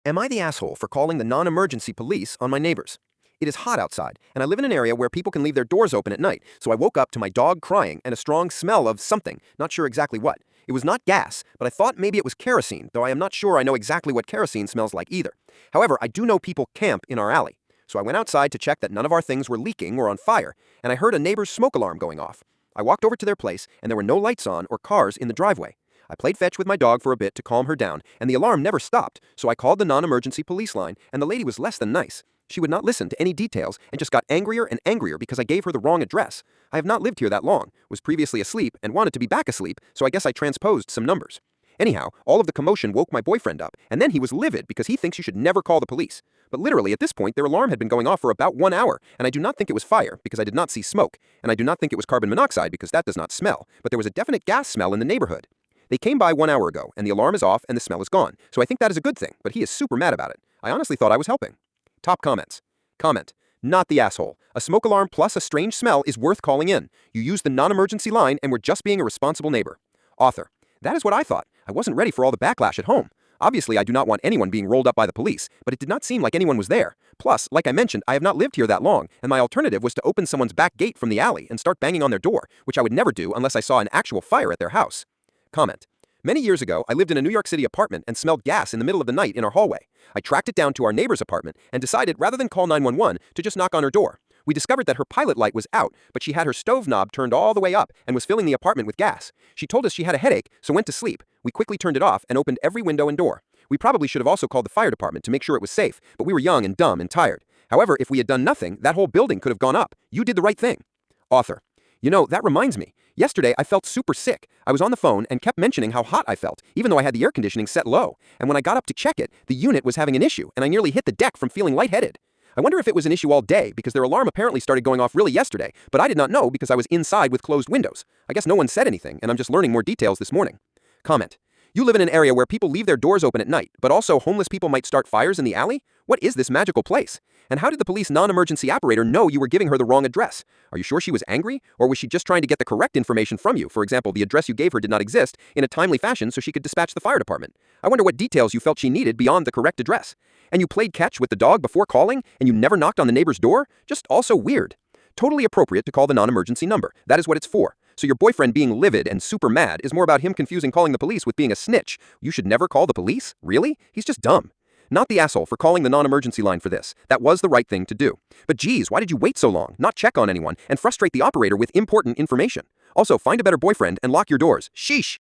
Am I the asshole for calling the non-emergency police on my neighbors? It is hot outside, and I live in an area where people can leave their doors open at night, so I woke up to my dog crying and a strong smell of something, not sure exactly what. It was not gas, but I thought maybe it was kerosene, though I am not sure I know exactly what kerosene smells like either. However, I do know people camp in our alley, so I went outside to check that none of our things were leaking or on fire, and I heard a neighbor's smoke alarm going off. I walked over to their place, and there were no lights on or cars in the driveway. I played fetch with my dog for a bit to calm her down, and the alarm never stopped, so I called the non-emergency police line, and the lady was less than nice. She would not listen to any details and just got angrier and angrier because I gave her the wrong address. I have not lived here that long, was previously asleep, and wanted to be back asleep, so I guess I transposed some numbers. Anyhow, all of the commotion woke my boyfriend up, and then he was livid because he thinks you should never call the police. But literally, at this point, their alarm had been going off for about 1 hour, and I do not think it was fire because I did not see smoke, and I do not think it was carbon monoxide because that does not smell, but there was a definite gas smell in the neighborhood. They came by 1 hour ago, and the alarm is off and the smell is gone, so I think that is a good thing, but he is super mad about it. I honestly thought I was helping. Top comments. Comment. Not the asshole. A smoke alarm plus a strange smell is worth calling in. You used the non-emergency line and were just being a responsible neighbor. Author. That is what I thought. I wasn't ready for all the backlash at home. Obviously, I do not want anyone being rolled up by the police, but it did not seem like anyone was there. Plus, like I mentioned, I have not lived here that long, and my alternative was to open someone's back gate from the alley and start banging on their door, which I would never do unless I saw an actual fire at their house. Comment. Many years ago, I lived in a New York City apartment and smelled gas in the middle of the night in our hallway. I tracked it down to our neighbor's apartment and decided, rather than call 911, to just knock on her door. We discovered that her pilot light was out, but she had her stove knob turned all the way up and was filling the apartment with gas. She told us she had a headache, so went to sleep. We quickly turned it off and opened every window and door. We probably should have also called the fire department to make sure it was safe, but we were young and dumb and tired. However, if we had done nothing, that whole building could have gone up. You did the right thing. Author. You know, that reminds me. Yesterday, I felt super sick. I was on the phone and kept mentioning how hot I felt, even though I had the air conditioning set low. And when I got up to check it, the unit was having an issue, and I nearly hit the deck from feeling lightheaded. I wonder if it was an issue all day, because their alarm apparently started going off really yesterday, but I did not know because I was inside with closed windows. I guess no one said anything, and I'm just learning more details this morning. Comment. You live in an area where people leave their doors open at night, but also homeless people might start fires in the alley? What is this magical place? And how did the police non-emergency operator know you were giving her the wrong address? Are you sure she was angry? Or was she just trying to get the correct information from you? For example, the address you gave her did not exist in a timely fashion so she could dispatch the fire department. I wonder what details you felt she needed beyond the correct address. And you played catch with the dog before calling, and you never knocked on the neighbor's door? Just also weird. Totally appropriate to call the non-emergency number. That is what it's for. So your boyfriend being livid and super mad is more about him confusing calling the police with being a snitch. You should never call the police? Really? He's just dumb. Not the asshole for calling the non-emergency line for this. That was the right thing to do. But geez, why did you wait so long, not check on anyone, and frustrate the operator with important information? Also, find a better boyfriend and lock your doors. Sheesh!